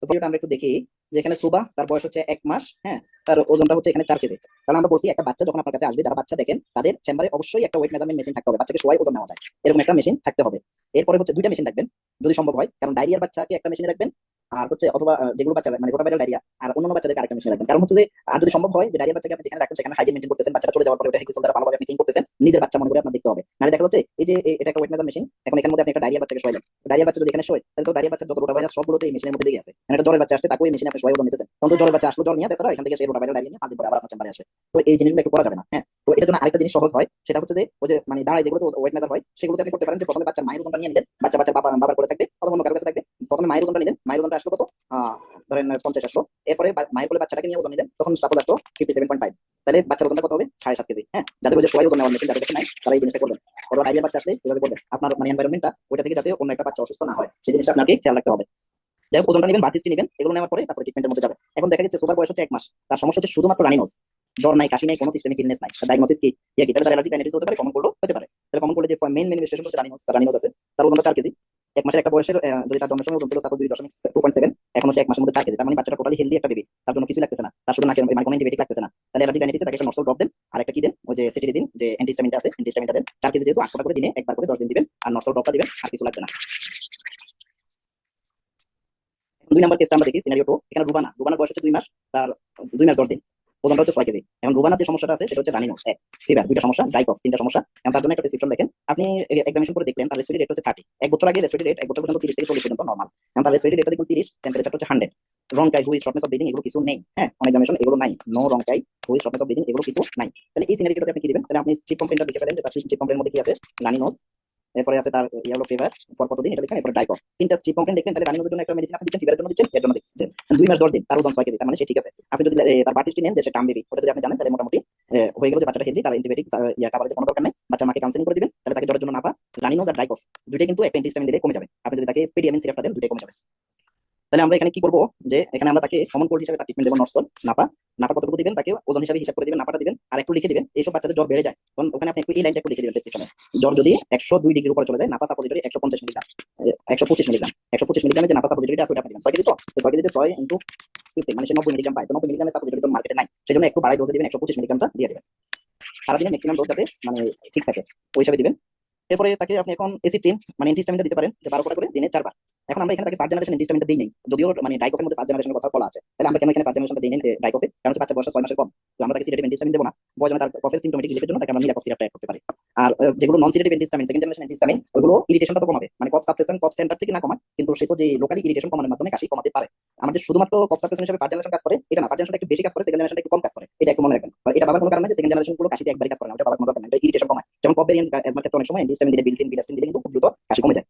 ভিডিওটা আমরা একটু দেখি যে এখানে সুবা তার বয়স হচ্ছে 1 মাস, হ্যাঁ, তার ওজনটা হচ্ছে এখানে 4 কেজি। তাহলে আমরা বলছি একটা বাচ্চা যখন আপনার কাছে আসবে, যারা বাচ্চা দেখেন তাদের চেম্বারে অবশ্যই একটা ওয়েট মেজারমেন্ট মেশিন থাকতে হবে, বাচ্চাকে শোয়াই ওজন নেওয়া যায় এরকম একটা মেশিন থাকতে হবে। এরপরে হচ্ছে 2টা মেশিন রাখবেন যদি সম্ভব হয়, কারণ ডায়রিয়ার বাচ্চাকে একটা মেশিনে রাখবেন, আর হচ্ছে অথবা যেগুলো বাচ্চা মানে রোটাভাইরাল ডায়রিয়া আর অন্যান্য বাচ্চাদেরকে আরেকটা মেশিনে রাখবেন। কারণ হচ্ছে যে আর যদি সম্ভব হয় যে ডায়রিয়া বাচ্চাকে আপনি যেখানে রাখছেন সেখানে হাইজিন মেইনটেইন করতেছেন, বাচ্চাটা চলে যাওয়ার পরে ওটা হেক্সিসোল দ্বারা ভালোভাবে আপনি ক্লিন করতেছেন, নিজের বাচ্চা মনে করে আপনার দেখতে হবে। নাহলে দেখা যাচ্ছে এই যে এটা একটা ওয়েট মেজার মেশিন, এখন এখানের মধ্যে আপনি একটা ডায়রিয়া বাচ্চাকে শোয়াইলেন, ডায়রিয়া বাচ্চা যদি এখানে শোয় তাহলে তো ডায়রিয়া বাচ্চার যত রোটাভাইরাস সবগুলো তো এই মেশিনের মধ্যে লেগে আছে। মানে একটা জ্বরের বাচ্চা আসছে তাকে ওই মেশিনে আপনি শোয়াই ওজন নিতেছেন, তখন তো জ্বরের বাচ্চা আসলো, জ্বর নিয়ে বেচারা এখান থেকে সেই রোটাভাইরাল ডায়রিয়া নিয়ে 5 দিন পরে আবার আপনার চেম্বারে আসে। তো এই জিনিসগুলো একটু করা যাবে না, হ্যাঁ। তো এটার জন্য আরেকটা জিনিস সহজ হয়, সেটা হচ্ছে যে ওই যে মানে দাঁড়ায় যেগুলো ওয়েট মেজার হয় সেগুলোতে আপনি করতে পারেন যে প্রথমে বাচ্চার মায়ের ওজনটা নিয়ে নিলেন, বাচ্চার বাবার করে থাকবে অথবা অন্য কারো কাছে থাকবে, প্রথমে মায়ের ওজনটা নিলেন, মায়ের ওজনটা আসলো কত, ধরেন 50 আসলো, এরপরে মায়ের কোলে বাচ্চাটাকে নিয়ে ওজন নিলেন, তখন সাপোজ আসলো 57.5, তাহলে বাচ্চার ওজনটা কত হবে 7.5 কেজি, হ্যাঁ। যাদের ওই যে সবাই ওজন নেওয়ার মেশিন যাদের কাছে নাই তারা এই জিনিসটা করবেন। অথবা ডায়রিয়া বাচ্চা আসলে যেভাবে করবেন আপনার মানে এনভায়রনমেন্টটা ওইটা থেকে যাতে অন্য একটা বাচ্চা অসুস্থ না হয় সেই জিনিসটা আপনাকে খেয়াল রাখতে হবে। যাই হোক, ওজনটা নেবেন, বার্থ হিস্ট্রি নেবেন, এগুলো নেওয়ার পরে তারপরে ট্রিটমেন্টের মধ্যে যাবে। এখন দেখা যাচ্ছে সুপার বয়স হচ্ছে 1 মাস, তার সমস্যা হচ্ছে শুধুমাত্র রানি নোজ, জ্বর নাই, কাশি নাই, কোনো সিস্টেমিক ইলনেস নাই, ডায়াগনোসিস কি কি তাহলে তার অ্যালার্জি রাইনাইটিস হতে পারে, কমন কোল্ড হতে পারে। তাহলে কমন কোল্ডে যে মেইন ম্যানিফেস্টেশন হচ্ছে রানি নোজ আছে, তার ওজনটা 4 কেজি। 1 মাসের একটা বয়সের যদি তার জন্মের সময় ওজন ছিল সাপোজ 2.7, এখন হচ্ছে 1 মাসের মধ্যে 4 কেজি, তার মানে বাচ্চাটা টোটালি হেলদি একটা বেবি, তার জন্য কিছু লাগতেছে না, তার শুধু নাকের মানে কোনো অ্যান্টিবায়োটিক লাগতেছে না। তাহলে অ্যালার্জি রাইনাইটিসে তাকে একটা নরসল ড্রপ দেন, আর একটা কি দেন, ওই যে সেটিরিজিন যে অ্যান্টিহিস্টামিনটা আছে অ্যান্টিহিস্টামিনটা দেন। 4 কেজি যেহেতু 8 ফোঁটা করে দিনে একবার করে 10 দিন দিবেন, আর নরসল ড্রপটা দিবেন, আর কিছু লাগবে না। 2 নম্বর কেসটা আমরা দেখি সিনারিও 2। এখানে রুবানার বয়স হচ্ছে 2 মাস, তার 2 মাস 10 দিন, ওজনটা হচ্ছে 6 কেজি। এখন রুবানার যে সমস্যাটা আছে সেটা হচ্ছে রানিং এক ফিভার, 2টা সমস্যা, ড্রাই কফ 3টা সমস্যা। এখন তার জন্য একটা প্রেসক্রিপশন লেখেন, আপনি এক্সামিনেশন করে দেখলেন তার রেসপিরেটরি রেট হচ্ছে 30, 1 বছর আগে রেসপিরেটরি রেট 1 বছর পর্যন্ত 30 থেকে 40 পর্যন্ত নরমাল। এখন তার রেসপিরেটরি রেটটা দেখুন 30, টেম্পারেচার হচ্ছে 100, rhonchi wheeze shortness of breathing এগুলো কিছু নেই, হ্যাঁ, অন এক্সামিনেশন এগুলো নাই, no rhonchi wheeze shortness of breathing এগুলো কিছু নাই। তাহলে এই সিনারিওতে আপনি কি দিবেন, তাহলে আপনি চিপ কমপ্লেনটা লিখে ফেলেন যে তার চিপ কমপ্লেনের মধ্যে কি আছে, রানি নোজ, এরপরে আছে তার ইয়েলো ফিভার ফর কতদিন এটা লিখেন, এরপরে ড্রাই কফ, 3টা চিপ কমপ্লেন লিখেন। তাহলে রানিংয়ের জন্য একটা মেডিসিন আপনি দিচ্ছেন, ফিভারের জন্য দিচ্ছেন, এর জন্য দিচ্ছেন। 2 মাস 10 দিন, তার ওজন 6 কেজি, তার মানে সে ঠিক আছে। আপনি যদি তার বার্থ হিস্ট্রি নেন যে সে টার্ম বেবি, ওটা যদি আপনি জানেন তাহলে মোটামুটি হয়ে গেল যে বাচ্চাটা হেলদি, তার অ্যান্টিবায়োটিক কাভারেজের কোনো দরকার নেই, বাচ্চার মাকে কাউন্সেলিং করে দিবেন, তাহলে তাকে জ্বরের জন্য নাপা, রানিনোজ আর ড্রাই কফ দুইটাই কিন্তু একটা অ্যান্টিহিস্টামিন দিলে কমে যাবে। আপনি যদি তাকে পেডিয়ামিন সিরাপটা দেন দুইটাই কমে যাবে। তাহলে আমরা এখানে কি করবো, যে এখানে আমরা তাকে কমন কোল্ড হিসেবে তার ট্রিটমেন্ট দেবো নরসল, নাপা, নাপা কতটুকু দিবেন তাকে ওজন হিসাবে হিসাব করে দিবেন, নাপাটা দিবেন, আর একটু লিখে দিবেন এইসব বাচ্চাদের জ্বর বেড়ে যায় তখন ওখানে আপনি একটু এই লাইনটা একটু লিখে দিবেন প্রেসক্রিপশনে, জ্বর যদি 102 ডিগ্রির উপরে চলে যায়, নাপা সাপোজিটরি 150 মিলিগ্রাম, 125 মিলিগ্রাম, 125 মিলিগ্রামের যে নাপা সাপোজিটরিটা আছে ওটা আপনি দিবেন 6 কেজি, তো 6 কেজিতে 6 ইন্টু 50 মানে সে 90 মিলিগ্রাম পায়, তো 90 মিলিগ্রামের সাপোজিটরি তো মার্কেটে নাই, সেজন্য একটু বাড়াই ডোজে দিবেন, 125 মিলিগ্রামটা দিয়ে দিবেন, সারাদিনে ম্যাক্সিমাম ডোজ যাতে মানে ঠিক থাকে ওই হিসাবে দিবেন। এরপরে তাকে আপনি এখন এসিট্রিন মানে অ্যান্টিহিস্টামিনটা দিতে পারেন, যে 12 ফোঁটা করে দিনে 4 বার। এখন আমরা এখানে তাকে ফার্স্ট জেনারেশন অ্যান্টিহিস্টামিনটা দিই নাই, যদিও মানে ডাইকফের মধ্যে ফার্স্ট জেনারেশনের কথা বলা আছে, তাহলে আমরা কেন এখানে ফার্স্ট জেনারেশনটা দিই নাই ডাইকফে, কারণ হচ্ছে বাচ্চা বয়স 6 মাসের কম, তো আমরা তাকে সিডেটিভ অ্যান্টিহিস্টামিন দেব না, বয়স তার কফের সিম্পটোমেটিক রিলিফের জন্য তাকে আমরা নিরাকফ সিরাপটা অ্যাড করতে পারি। আর যেগুলো non sedative antihistamine second generation antihistamine ওগুলো ইরিটেশনটা তো কমাবে, মানে কফ সাপ্রেশন কফ সেন্টার থেকে না কমায়, কিন্তু সে তো যে লোকালি ইরিটেশন কমানোর মাধ্যমে কাশি কমাতে পারে। আমাদের শুধুমাত্র কফ সাপ্রেশন হিসেবে ফার্স্ট জেনারেশন কাজ করে এটা না, ফার্স্ট জেনারেশন একটু বেশি কাজ করে, সেকেন্ড জেনারেশন একটু কম কাজ করে, এটা একটু মনে রাখবেন। আর এটা বাবার কোনো কারণে সেকেন্ড জেনারেশন গুলো কাশিতে একবারই কাজ করে না, এটা বাবার কোনো দরকার নেই, এটা ইরিটেশন কমায়। যেমন কফ ভেরিয়েন্ট অ্যাজমার ক্ষেত্রে অনেক সময় অ্যান্টিহিস্টামিন দিলে বিল্টিন বিলাস্টিন দিলে কিন্তু খুব দ্রুত কাশি কমে যায়।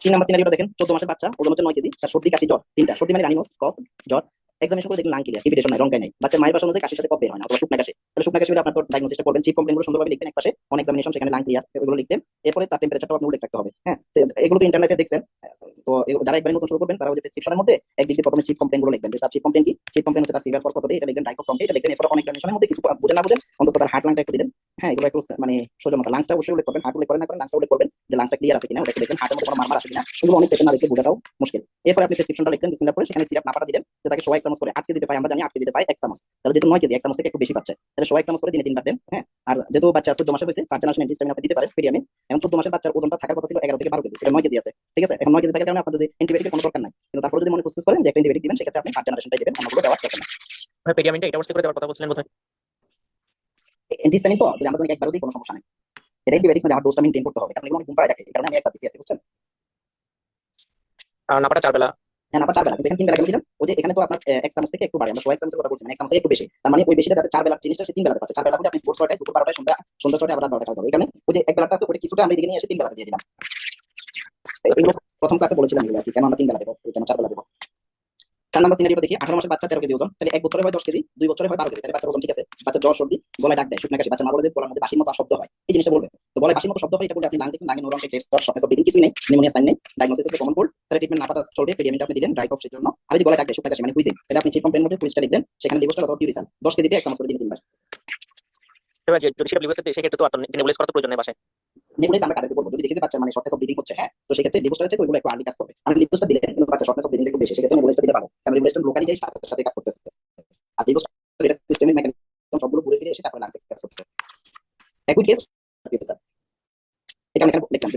3 নম্বর সিনারিওটা দেখেন, 14 মাসের বাচ্চা, ওজন হচ্ছে 9 কেজি, তার সর্দি কাশি জ্বর 3টা, সর্দি মানে রানিনোজ, কফ, জ্বর, এক্সামিনেশন করে দেখুন লাং ক্লিয়ার, ইরিটেশন নাই, রংকাই নাই, বাচ্চার মায়ের পাশে অনুযায়ী কাশির সাথে কফ বের হয় না, অথবা শুকনা কাশি, তাহলে শুকনা কাশি হলে আপনার তো ডায়াগনোসিসটা করবেন, চিপ কমপ্লেনগুলো সুন্দরভাবে লিখবেন একপাশে, অন এক্সামিনেশন সেখানে লাং ক্লিয়ার এগুলো লিখবেন, এরপরে তার টেম্পারেচারটাও আপনি উল্লেখ রাখতে হবে, হ্যাঁ। তো এগুলো তো ইন্টারনেটে দেখছেন, তো যারা একবার নতুন শুরু করবেন তারা ওই যে প্রেসক্রিপশনের মধ্যে একদিকে প্রথমে চিপ কমপ্লেনগুলো লিখবেন, যে তার চিপ কমপ্লেন কি, চিপ কমপ্লেন হচ্ছে তার ফিভার ফর কতদিন এটা লিখবেন, ডাইকফ ফর্মে এটা লিখবেন, এরপর অন এক্সামিনেশনের মধ্যে কিছু বুঝেন না বুঝেন অন্তত তার হার্ট লাংটা একটু দিবেন, হ্যাঁ, এগুলো একটু মানে সোজা মতো লাংসটা অবশ্যই উল্লেখ করবেন, হার্ট উল্লেখ করেন না করেন লাংসটা উল্লেখ করবেন, যে লাংসটা ক্লিয়ার আছে কিনা ওটা একটু দেখবেন, হার্টের মধ্যে কোনো মারমার আছে কিনা, এগুলো অনেক পেশেন্ট না দেখে বোঝাটাও মুশকিল। এরপরে আপনি প্রেসক্রিপশনটা লিখলেন, বিসমিল্লাহ করে সেখানে সিরাপ নাপাটা দিলেন, যে তাকে 100 চামচ করে 8 কেজিতে পাই আমরা জানি, 8 কেজিতে পাই 1 চামচ, তাহলে যেহেতু 9 কেজি 1 চামচ থেকে একটু বেশি পাচ্ছে, তাহলে 100 চামচ করে দিনে 3 বার দেন, হ্যাঁ। আর যেহেতু বাচ্চা 14 মাসের হয়েছে ফার্স্ট জেনারেশন অ্যান্টিহিস্টামিন আপনি দিতে পারেন পেডিয়ামিন, এখন 14 মাসের বাচ্চার ওজনটা থাকার কথা ছিল 11 থেকে 12 কেজি, এটা 9 কেজি আছে, ঠিক আছে। এখন 9 কেজি থাকার কারণে আপনার যদি অ্যান্টিবায়োটিকের কোনো দরকার নাই, কিন্তু তারপরে যদি মনে খুশখুশ করেন যে একটা অ্যান্টিবায়োটিক দিবেন, সেক্ষেত্রে আপনি ফার্স্ট জেনারেশনটাই দিবেন, অন্যগুলো দেওয়ার দরকার নাই। ভাই পেডিয়ামিনটা এটা অবস্থা করে দেওয়ার কথা বলছিলেন বোধহয়। অ্যান্টিহিস্টামিন তো যদি আমরা একবারও দিই কোনো সমস্যা নেই, এটা অ্যান্টিবায়োটিক না, আমার ডোজটা মেইনটেইন করতে হবে, কারণ এগুলো অনেক ঘুম পাড়ায় থাকে, এই কারণে আমি একবার দিচ্ছি, আপনি বুঝছেন। আর নাপাটা 4 বেলা। হ্যাঁ, নাপা 4 বেলা, কিন্তু এখানে 3 বেলা কেন দিলাম, ওই যে এখানে তো আপনার 1 চামচ থেকে একটু বাড়ে, আমরা 100 চামচের কথা বলছি, মানে 1 চামচ থেকে একটু বেশি, তার মানে ওই বেশিটা যাতে 4 বেলা জিনিসটা সে 3 বেলাতে পাচ্ছে, 4 বেলা হলে আপনি ভোর 6টায় দুপুর 12টায় সন্ধ্যা 6টায় আবার রাত 12টায় খাওয়া হবে, এখানে ওই যে 1 বেলাটা আছে ওটা কিছুটা আমরা এদিকে নিয়ে এসে 3 বেলাতে দিয়ে দিলাম। এগুলো প্রথম ক্লাসে বলেছিলাম এগুলো আর কি, কেন আমরা 3 বেলা দেবো, কেন 4 বেলা দেবো। 4 নম্বর সিনারিও দেখি, 18 মাসের বাচ্চা 13 কেজি ওজন, তাহলে 1 বছরে হয় 10 কেজি, 2 বছরে হয় 12 কেজি, তাহলে বাচ্চার ওজন ঠিক আছে, বাচ্চা জ্বর সর্দি গলায় ডাক দেয় শুকনা কাশি, বাচ্চা মা বলে যে গলার মধ্যে বাঁশির মতো শব্দ হয়, এই জিনিসটা বলবে, তো গলায় বাঁশির মতো শব্দ হয় এটা বলে আপনি লাং দেখুন, লাঙে নোরঙ্কে টেস্ট জ্বর সব দিন কিছুই নেই, নিউমোনিয়া সাইন নেই, ডায়াগনোসিস হচ্ছে কমন কোল্ড, তাহলে ট্রিটমেন্ট না পাতা চলবে, পেডিয়ামিনটা আপনি দিলেন ড্রাই কফ এর জন্য, আর যদি গলায় ডাক দেয় শুকনা কাশি মানে হুইজিং, তাহলে আপনি চিপ কমপ্লেনের মধ্যে হুইজটা লিখবেন, সেখানে লিভোস্টার অথবা টিউরিসান 10 কেজিতে 1 চামচ করে দিন 3 বার। এবার যদি সেটা লিভার থাকে সেক্ষেত্রে তো আর নেবুলাইজ করা তো প্রয়োজন নেই বাসায়। নেবুলাইজ আমরা কাদেরকে করবো? যদি দেখি যে বাচ্চা মানে শর্টনেস অফ ব্রিদিং হচ্ছে, হ্যাঁ, তো সেক্ষেত্রে লিভোস্টার আছে, তো ওইগুলো একটু আর্লি কাজ করবে। আমি লিভোস্টার দিলে কিন্তু বাচ্চা শর্টনেস অফ ব্রিদিং একটু বেশি, সেক্ষেত্রে নেবুলাইজটা দিতে পারবো, কারণ লিভোস্টার লোকালি যাই সাথে সাথে কাজ করতেছে। আর লিভোস্টার এটা সিস্টেমিক মেকানিজম সবগুলো ঘুরে ফিরে এসে তারপরে লাংসে কাজ করছে। একই কেস স্যার, এটা আমি এখানে লিখলাম যে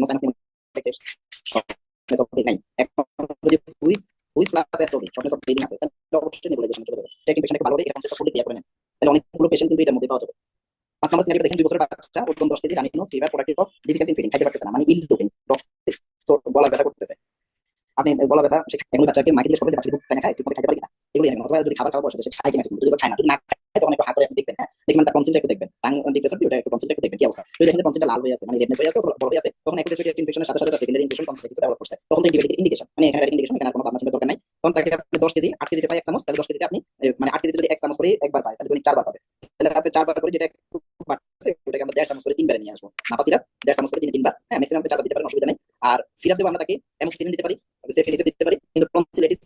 শর্টনেস অফ ব্রিদিং নাই। এখন যদি wheeze wheeze plus SOD shortness of breathing আছে, তাহলে অবশ্যই নেবুলাইজেশন চলে যাবে। এটা কিন্তু পেশেন্টকে ভালোভাবে এটা কনসেপ্টটা ফুলি ক্লিয়ার করে নেন, তাহলে অনেকগুলো পেশেন্ট কিন্তু এটার মধ্যে পাওয়া যাবে। 5 নম্বর সিনারিও দেখেন, 2 বছরের বাচ্চা, ওজন 10 KG, running nose, fever, productive of difficulty feeding, খাইতে পারতেছে না, মানে ইল ডুপিং, গলা ব্যথা করতেছে। আপনি গলা ব্যথা এখন বাচ্চাকে মাকে জিজ্ঞেস করবেন যে বাচ্চা দুধ খায় ঠিক মতো খাইতে পারে কিনা, এগুলো জানেন। অথবা যদি খাবার খাওয়া বসে সে খায় কিনা, যদি খায় না, যদি না খায় তখন একটু হাত করে আপনি দেখবেন, হ্যাঁ, দেখবেন তার টনসিলটা একটু দেখবেন, টাং ডিপ্রেশন ওটা একটু টনসিলটা একটু দেখবেন কি অবস্থা। যদি দেখেন যে টনসিলটা লাল হয়ে আছে, মানে রেডনেস হয়ে আছে, বড় হয়ে আছে, তখন একটু রেসপিরেটরি ইনফেকশনের সাথে সাথে সেকেন্ডারি ইনফেকশন টনসিল কিছু ডেভেলপ করছে, তখন তো ইন্ডিকেশন, মানে এখানে ইন্ডিকেশন, এখানে কোনো ভাবনা চিন্তা দরকার নাই। তখন তাকে আপনি 10 কেজি 8 কেজিতে পায় 1 চামচ, তাহলে 10 কেজিতে আপনি মানে 8 কেজিতে যদি 1 চামচ করে একবার পায়, তাহলে 4 বার পাবে। তাহলে আপনি 4 বার করে যেটা বাড়ছে ওটাকে আমরা 1.5 চামচ করে 3 বারে নিয়ে আসবো। নাপা সিরাপ 1.5 চামচ করে 3 বার, হ্যাঁ, ম্যাক্সিমাম 4 বার দিতে পারেন, অসুবিধা নাই। আর সিরাপ দেবো আমরা তাকে অ্যামোক্সিসিলিন দিতে পারি, সেফিলিস দিতে পারি, কিন্তু টনসিলাইটিস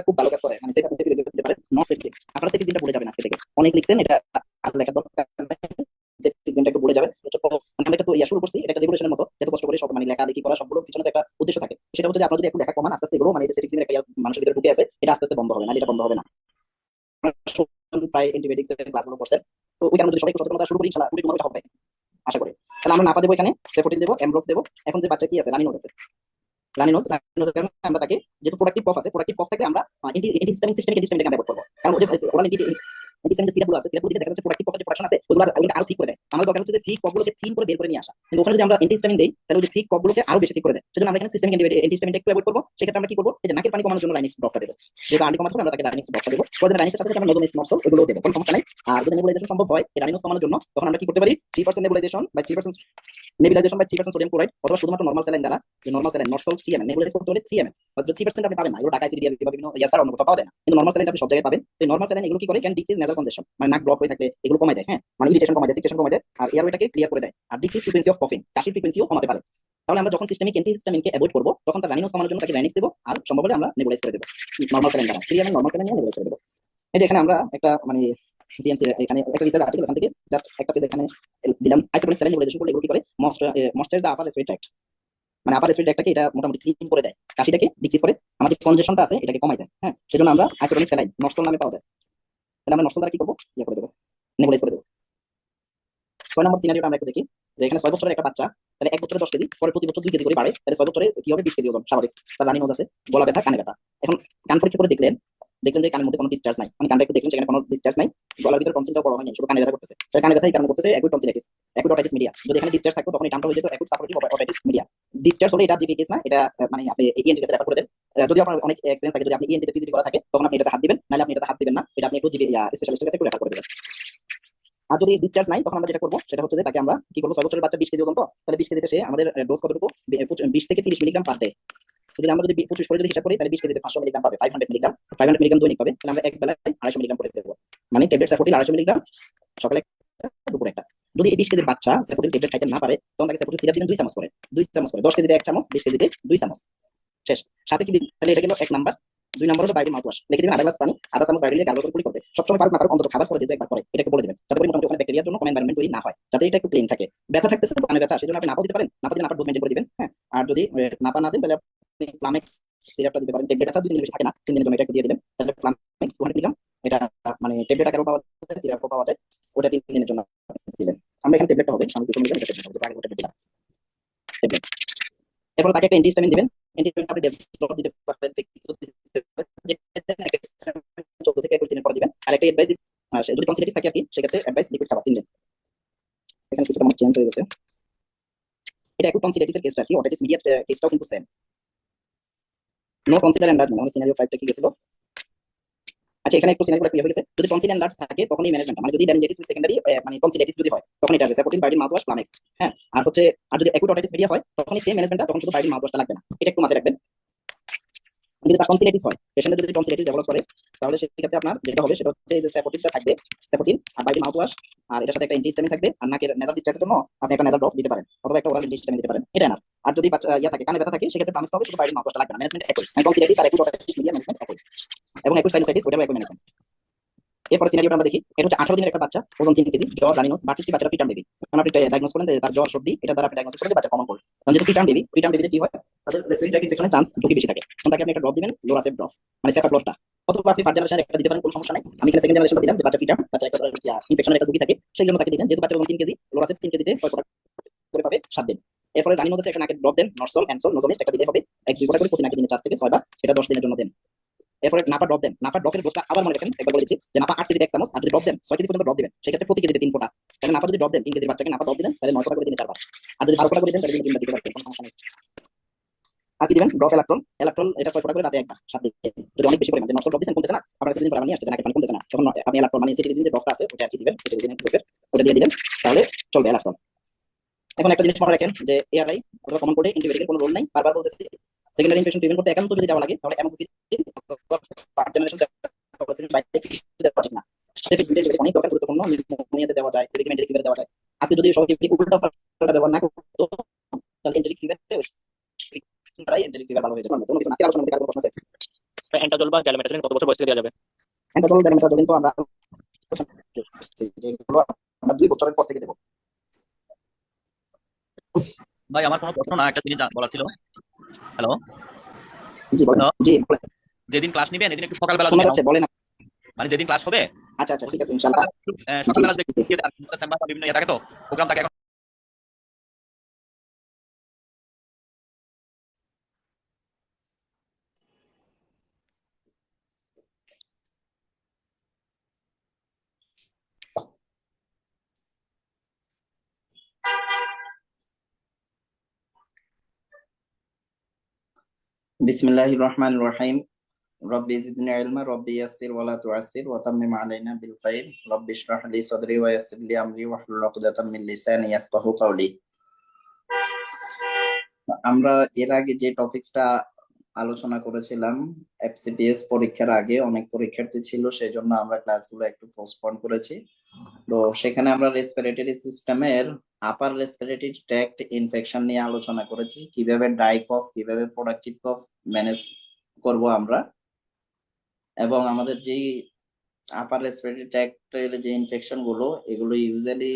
খুব ভালো কাজ করে, মানে সেফিলিস দিতে পারে, নসেফিলিস। আপনারা সেফিলিসটা ভুলে যাবেন আজকে থেকে, অনেক লিখছেন, এটা আর লেখার দরকার নাই, সেফিলিসটা একটু ভুলে যাবেন। আমরা এটা তো শুরু করছি, এটা একটা রেগুলেশনের মতো, এত কষ্ট করে সব মানে লেখা লেখি করা সবগুলো পিছনে তো একটা উদ্দেশ্য থাকে। সেটা হচ্ছে যে আপনারা যদি একটু লেখা কমান, আস্তে আস্তে এগুলো মানে সেফিলিসের একটা মানুষের ভিতরে ঢুকে আছে, এটা আস্তে আস্তে বন্ধ হবে না, এটা বন্ধ হবে না। প্রায় অ্যান্টিবায়োটিক্স এর ক্লাসগুলো করছেন, তো ওই কারণে যদি সবাই সচেতনতা শুরু করি ইনশাআল্লাহ পুরো এটা হবে আশা করি। তাহলে আমরা নাপা দেবো, এখানে সেফোটিল দেবো, এমব্লক্স দেবো। এখন যে বাচ্চা কি আছে, রানিনোজ আছে, রানিনোজের কারণে আমরা তাকে যেহেতু প্রোডাক্টিভ কফ আছে, প্রোডাক্টিভ কফ থেকে আমরা এন্টিহিস্টামিন সিস্টেমিক এন্টিহিস্টামিনকে আমরা অ্যাভয়েড করবো, কারণ ওই যে ওরাল এন্টিহিস্টামিন যে সিরাপগুলো আছে, সিরাপগুলো দেখা যাচ্ছে প্রোডাক্টিভ কফের যে প্রোডাকশন আছে ওগুলো আরো ঠিক করে দেয়। আমাদের দরকার হচ্ছে যে থিক কফগুলোকে থিন করে বের করে নিয়ে আসা, কিন্তু ওখানে যদি আমরা এন্টিহিস্টামিন দেই তাহলে ওই যে থিক কফগুলোকে আরো বেশি ঠিক করে দেয়। সেজন্য আমরা এখানে সিস্টেমিক এন্টিহিস্টামিনটা একটু অ্যাভয়েড করবো। সেক্ষেত্রে আমরা কি করবো, এই যে নাকের পানি কমানোর জন্য রাইনিক্স ড্রপটা দেবো, যেহেতু আন্টি কমাতে হবে আমরা তাকে রাইনিক্স ড্রপটা দেবো। পরে রাইনিক্সের সাথে আমরা নেবুলাইজ নরসল ওগুলো দেবো, কোনো সমস্যা নাই। আর যদি নেবুলাইজেশন সম্ভব হয় এই রানিনোজ কমানোর জন্য, তখন আমরা কি করতে পারি, 3% নেবুলাইজেশন বা 3% নেবুলাইজেশন বাই 3% সোডিয়াম ক্লোরাইড, অথবা শুধুমাত্র নরমাল স্যালাইন দ্বারা, যে নরমাল স্যালাইন নরসল 3 ml নেবুলাইজ করতে হলে 3 ml, অথবা 3% আপনি পাবেন না, এগুলো ঢাকা আইসিডি বা বিভিন্ন ইয়াসার অন্য কোথাও পাওয়া যায় না, কিন্তু নরমাল স্যালাইন আপনি সব জায়গায় পাবেন। তো নরমাল স্যালাইন এগুলো কি করে, ক্যান ডিক্রিজ নেজাল কনজেশন, মানে নাক ব্লক হয়ে থাকলে এগুলো কমায় দেয়, হ্যাঁ, মানে ইরিটেশন কমায় দেয়, সিকটেশন কমায় দেয়, আর এয়ারওয়েটাকে ক্লিয়ার করে দেয়, আর ডিক্রিজ ফ্রিকোয়েন্সি অফ কফিং, কাশির ফ্রিকোয়েন্সিও কমাতে পারে। তাহলে আমরা যখন সিস্টেমিক অ্যান্টিহিস্টামিনকে অ্যাভয়েড করব, তখন তার রানিনোজ কমানোর জন্য তাকে রানিক্স দেবো, আর সম্ভব হলে আমরা নেবুলাইজ করে দেবো নরমাল স্যালাইন দ্বারা, 3 ml নরমাল স্যালাইন নিয়ে নেবুলাইজ করে দেবো। এই যে এখানে আমরা একটা মানে ডিএমসি এখানে একটা রিসার্চ আর্টিকেল, এখান থেকে জাস্ট একটা পেজ এখানে দিলাম, আইসোটোনিক স্যালাইন নেবুলাইজেশন করলে এগুলো কি করে, moisturise the upper respiratory tract, মানে আপার রেসপিরেটরি ট্র্যাক্টটাকে এটা মোটামুটি ক্লিন করে দেয়, কাশিটাকে ডিক্রিজ করে, আমাদের কনজেশনটা আছে এটাকে কমায় দেয়, হ্যাঁ, সেজন্য আমরা আইসোটোনিক স্যালাইন নরসল নামে পাওয়া যায়। তাহলে আমরা নরসল দ্বারা কি করবো, ইয়ে করে দেবো, নেবুলাইজ করে দেবো। 6 নম্বর সিনারিওটা আমরা একটু দেখি, যে এখানে 6 বছরের একটা বাচ্চা, তাহলে 1 বছরে 10 কেজি, পরে প্রতি বছর 2 কেজি করে বাড়ে, তাহলে 6 বছরে কি হবে, 20 কেজি ওজন স্বাভাবিক। তার রানিনোজ আছে, গলা ব্যথা, কানে ব্যথা। এখন কান পরীক্ষা করে দেখলেন যে কানের মধ্যে কোনো ডিসচার্জ নাই, মানে কানটা একটু দেখলেন সেখানে কোনো ডিসচার্জ নাই, গলার ভিতরে টনসিলটাও বড় হয়নি, শুধু কানে ব্যথা করতেছে। তাহলে কানে ব্যথা এই কারণে করতেছে acute tonsillitis, acute otitis media. যদি এখানে ডিসচার্জ থাকতো তখন এই টার্মটা হয়ে যেত acute supportive otitis media. Discharge হলে এটা জিপি কেস না, এটা মানে আপনি ইএনটি কেসে রেফার করে দেন। যদি আপনার অনেক এক্সপেরিয়েন্স থাকে, যদি আপনি ইএনটি তে পিজিডি করা থাকে, তখন আপনি এটাতে হাত দিবেন, নাহলে আপনি এটাতে হাত দিবেন না, এটা আপনি একটু জিপি স্পেশালিস্টের কাছে একটু রেফার করে দেবেন। আর যদি ডিসচার্জ নাই, তখন আমরা যেটা করবো সেটা হচ্ছে যে তাকে আমরা কি করবো, 6 বছরের বাচ্চা 20 কেজি ওজন, তো তাহলে 20 কেজিতে সে আমাদের ডোজ কতটুকু, 20 থেকে 30 মিলিগ্রাম পার ডে। যদি আমরা যদি 25 করে যদি হিসাব করি, তাহলে 20 কেজিতে 500 মিলিগ্রাম পাবে, 500 মিলিগ্রাম, 500 মিলিগ্রাম দৈনিক পাবে। তাহলে আমরা এক বেলায় 250 মিলিগ্রাম করে দেবো, মানে ট্যাবলেট স্যাপোটিল 250 মিলিগ্রাম, সকালে একটা, দুপুরে একটা। যদি এই 20 কেজির বাচ্চা স্যাপোটিল ট্যাবলেট খাইতে না পারে, তখন তাকে স্যাপোটিল সিরাপ দিবেন 2 চামচ করে, 2 চামচ করে, 10 কেজিতে 1 চামচ, 20 কেজিতে 2 চামচ, শেষ। সাথে কি দিন, তাহলে এটা গেল 1 নাম্বার। 2 নম্বর হলো বাইরের মাউথওয়াশ, লিখে দিবেন আধা গ্লাস পানি, আধা চামচ বাইরে গার্গল করে কুলি করবে। সবসময় পারুক না পারুক অন্তত খাবার পরে যেহেতু একবার পরে এটাকে বলে দিবেন, যাতে করে মোটামুটি ওখানে ব্যাকটেরিয়ার জন্য কোনো এনভায়রনমেন্ট তৈরি না হয়, যাতে এটা একটু ক্লিন থাকে। ব্যথা থাকতেছে তো, কানে ব্যথা, সেজন্য আপনি নাপা দিতে পারেন, নাপা দিলে নাপার ডোজ মেইনটেইন করে দিবেন, হ্যাঁ। আর যদি নাপা না দেন, তাহলে আপনি ফ্লামেক্স সিরাপটা দিতে পারেন, ট্যাবলেট ব্যথা 2 দিনের বেশি থাকে না, 3 দিনের জন্য এটা একটু দিয়ে দিবেন। তাহলে ফ্লামেক্স 200 মিলিগ্রাম, এটা মানে ট্যাবলেট আকারেও পাওয়া যায়, সিরাপও পাওয়া যায়, ওটা 3 দিনের জন্য দিবেন। আমরা এখানে ট্যাবলেটটা হবে, আমি 200 মিলিগ্রাম এটা ট্যাবলেট হবে, আগে ট্যাবলেট দিলাম, ট্যাবলেট। এরপর তাকে একটা অ্যান্টিহিস্টামিন দিবেন, অ্যান্টিহিস্টামিন আপনি ডেজোলট দিতে পারেন, ফিক্সো দিতে পারেন, যেটা 14 থেকে 21 দিনের পর দিবেন। আর একটা অ্যাডভাইস, যদি টনসিলাইটিস থাকে আর কি, সেক্ষেত্রে অ্যাডভাইস লিকুইড খাবার 3 দিন। এখানে কিছুটা আমার চেঞ্জ হয়ে গেছে, এটা অ্যাকুইট টনসিলাইটিসের কেসটা কি, অটাইটিস মিডিয়া কেসটাও কিন্তু সেম। নো টনসিলার এনলার্জমেন্ট, আমাদের সিনারিও 5টা কি গেছিল। আচ্ছা, এখানে একটু সিনারিও ক্লিয়ার হয়ে গেছে। যদি টনসিল এনলার্জ থাকে, তখন এই ম্যানেজমেন্ট, মানে যদি ল্যারিঞ্জাইটিস সেকেন্ডারি মানে টনসিলাইটিস যদি হয়, তখন এটা সাপোর্টিং বাইরের মাউথওয়াশ, ফ্লামেক্স, হ্যাঁ। আর হচ্ছে, আর যদি অ্যাকুইট অটাইটিস মিডিয়া হয়, তখন এই সেম ম্যানেজমেন্টটা, তখন শুধু বাইরের মাউথওয়াশটা লাগবে না, এটা একটু মাথায় রাখবেন। যদি তার টনসিলাইটিস হয়, পেশেন্টের যদি টনসিলাইটিস ডেভেলপ করে, তাহলে সেক্ষেত্রে আপনার যেটা হবে সেটা হচ্ছে যে স্যাপোটিনটা থাকবে, স্যাপোটিন আর বাইরে মাউথওয়াশ, আর এটার সাথে একটা অ্যান্টিহিস্টামিন থাকবে, আর নাকের নেজাল ডিসচার্জের জন্য আপনি একটা নেজাল ড্রপ দিতে পারেন, অথবা একটা ওরাল অ্যান্টিহিস্টামিন দিতে পারেন, এটা না। আর যদি বাচ্চা থাকে, কানে ব্যথা থাকে, সেক্ষেত্রে ফ্লামেক্স হবে, শুধু বাইরে মাউথওয়াশটা লাগবে না, ম্যানেজমেন্ট একই, টনসিলাইটিস আর অ্যাকুইট অটাইটিস মিডিয়া ম্যানেজমেন্ট একই, এবং অ্যাকুইট সাইনোসাইটিস ওটাও একই ম্যানেজমেন্ট। এরপরে সিনারিওটা আমরা দেখি, এটা হচ্ছে 18 দিনের একটা বাচ্চা, ওজন 3 কেজি, জ্বর, রানিনোস, 32টি বাচ্চারা প্রিটার্ম বেবি। কারণ আপনি ডায়াগনোস করেন যে তার জ্বর সর্দি, এটা দ্বারা আপনি ডায়াগনোস করেন যে বাচ্চা কমন কোল্ড। কারণ যেহেতু প্রিটার্ম বেবিতে কি হয়, তাদের রেসপিরেটরি ইনফেকশনের চান্স ঝুঁকি বেশি থাকে। তখন তাকে আপনি একটা ড্রপ দিবেন, লোরাসেপ ড্রপ, মানে সেফাক্লোরটা। অথবা আপনি ফার্স্ট জেনারেশন একটা দিতে পারেন, কোনো সমস্যা নাই। আমি এখানে সেকেন্ড জেনারেশনটা দিলাম, যে বাচ্চা প্রিটার্ম, বাচ্চা একটা ইনফেকশনের একটা ঝুঁকি থাকে, সেই জন্য তাকে দিলেন। যেহেতু বাচ্চা ওজন 3 কেজি, লোরাসেপ 3 কেজিতে 6 ফোঁটা করে পাবে 7 দিন। এরপরে রানিনোজের একটা নাকে ড্রপ দেন, নরসল, অ্যানসল, নোজোমিস্ট একটা দিতে হবে 1-2 ফোঁটা করে প্রতি নাকে দিনে 4 থেকে 6 বার, সেটা 10 দিনের জন্য দেন। এরপরে নাফা ড্রপ দেন। নাফা ড্রপের ডোজটা আবার মনে রাখেন, একবার বলে দিচ্ছি, যে নাফা 8 কেজিতে 1 চামচ, আর যদি ড্রপ দেন 6 কেজি পর্যন্ত ড্রপ দিবেন, সেক্ষেত্রে প্রতি কেজিতে 3 ফোঁটা। তাহলে নাফা যদি ড্রপ দেন 3 কেজির বাচ্চাকে নাফা ড্রপ দিলেন, তাহলে 9 ফোঁটা করে দিনে 4 বার। আর যদি 12 ফোঁটা করে দেন, তাহলে দিনে 3 বার দিতে পারবেন, কোনো সমস্যা নেই। আর কি দিবেন, ড্রপ ইলেকট্রন। ইলেকট্রন এটা 6 ফোঁটা করে রাতে একবার 7 দিন। যদি অনেক বেশি পরিমাণ যে নরসল ড্রপ দিচ্ছেন কমতেছে না, আপনার সিলিন পরে নিয়ে আসছে, নাকে পানি কমতেছে না, তখন আপনি ইলেকট্রন মানে সিটিডিজিন যে ড্রপটা আছে ওটা আর কি দিবেন, সিটিডিজিন গ্রুপের ওটা দিয়ে দিবেন, তাহলে চলবে ইলেকট্রন। এখন একটা জিনিস মনে রাখেন যে এআরআই অথবা কমন কোডে অ্যান্টিবায়োটিকের কোনো রোল নাই, বারবার বলতেছি। সেকেন্ডারি ইনফেকশন প্রিভেন্ট করতে একান্ত যদি দেওয়া লাগে, তাহলে অ্যামোক্সিসিলিন অথবা ফার্স্ট জেনারেশন বাইরে থেকে দেওয়া ঠিক না। সেক্ষেত্রে অনেক দরকার, গুরুত্বপূর্ণ, নিউমোনিয়াতে দেওয়া যায়, সেরিটিক এন্টেরিক ফিভারে দেওয়া যায়। আজকে যদি সবাই উল্টা পাল্টা ব্যবহার না করতো, তাহলে এন্টেরিক ফিভারে এন্টেরিক ফিভার ভালো হয়ে যাবে। কোনো কিছু না, আজকে আলোচনা করতে আর কোনো প্রশ্ন আছে? অ্যান্টাজল বা ড্যালমেটাজিন কত বছর বয়স থেকে দেওয়া যাবে? অ্যান্টাজল ড্যালমেটাজোলিন তো আমরা যেগুলো আমরা 2 বছরের পর থেকে দেবো। ভাই আমার কোনো প্রশ্ন না, একটা জিনিস বলার ছিল। হ্যালো জি বলেন। হ্যালো, জি বলেন, যেদিন ক্লাস নিবেন এদিন একটু সকালবেলা শোনা যদি নাও, যাচ্ছে, বলেন। মানে যেদিন ক্লাস হবে আচ্ছা আচ্ছা, ঠিক আছে, ইনশাআল্লাহ। জি সকালবেলা জি। চেম্বার বা বিভিন্ন ইয়ে থাকে তো, প্রোগ্রাম থাকে। বিসমিল্লাহির রহমানির রহিম। রব্বি জিদনি ইলমা, রব্বি ইয়াসসির ওয়ালা তুআসসির ওয়া তাম্মিম আলাইনা বিল খাইর, রব্বি ইশরাহ লি সাদরি ওয়া ইয়াসসির লি আমরি ওয়াহলুল উকদাতাম মিন লিসানি ইয়াফকাহু কাওলি। আমরা এর আগে যে টপিকসটা আলোচনা করেছিলাম, এফসিপিএস পরীক্ষার আগে অনেক পরীক্ষার্থী ছিল, সেজন্য আমরা ক্লাসগুলো একটু পোস্টপোন করেছি। তো সেখানে আমরা রেসপিরেটরি সিস্টেমের আপার রেসপিরেটরি ট্র্যাক্ট ইনফেকশন নিয়ে আলোচনা করেছি, কিভাবে ড্রাই কফ, কিভাবে প্রোডাক্টিভ কফ ম্যানেজ করব আমরা, এবং আমাদের যেই আপার রেসপিরেটরি ট্র্যাক্টের যে ইনফেকশন গুলো, এগুলো ইউজুয়ালি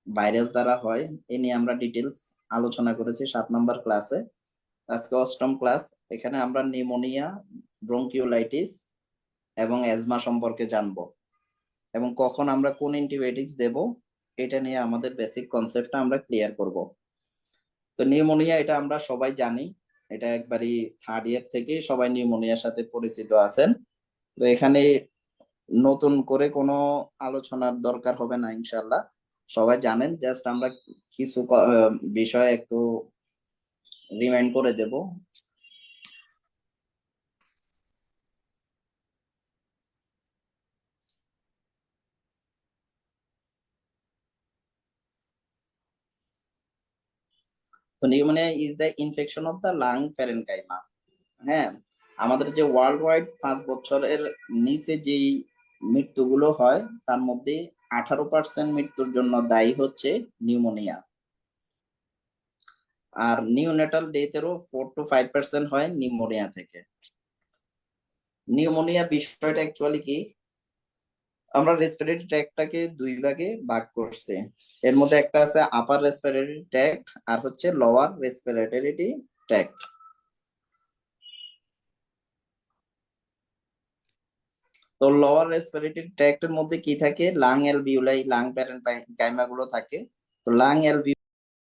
ভাইরাস দ্বারা হয়। এ নিয়ে আমরা ডিটেলস আলোচনা করেছি 7 নম্বর ক্লাসে। আজকে 8ম ক্লাস। এখানে আমরা নিউমোনিয়া, ব্রঙ্কিওলাইটিস এবং অ্যাজমা সম্পর্কে জানবো, এবং কখন আমরা কোন অ্যান্টিবায়োটিক্স দেব, এটা নিয়ে আমাদের বেসিক কনসেপ্টটা আমরা ক্লিয়ার করব। তো নিউমোনিয়া এটা আমরা সবাই জানি, এটা একবারই 3rd ইয়ার থেকে সবাই নিউমোনিয়ার সাথে পরিচিত আছেন। তো এখানে নতুন করে কোনো আলোচনার দরকার হবে না ইনশাল্লাহ, সবাই জানেন। জাস্ট আমরা কিছু বিষয় একটু রিমাইন্ড করে দেব। তো pneumonia is the infection of the lung parenchyma. হ্যাঁ, আমাদের যে ওয়ার্ল্ড ওয়াইড 5 বছরের নিচে যেই মৃত্যুগুলো হয়, তার মধ্যে 18% মৃত্যুর জন্য দায়ী হচ্ছে নিউমোনিয়া। আর নিউনেটাল ডেথেরও 4 to 5% হয় নিউমোনিয়া থেকে। নিউমোনিয়া বিষয়টা অ্যাকচুয়ালি কি, আমরা রেসপিরেটরি ট্র্যাক্টটাকে 2 ভাগে ভাগ করছি। এর মধ্যে একটা আছে আপার রেসপিরেটরি ট্র্যাক্ট, আর হচ্ছে লোয়ার রেসপিরেটরি ট্র্যাক্ট। তো লোয়ার রেসপিরেটরি ট্র্যাক্টের মধ্যে কি থাকে, লাং অ্যালভিওলাই, লাং প্যারেনকাইমা গুলো থাকে। তো লাং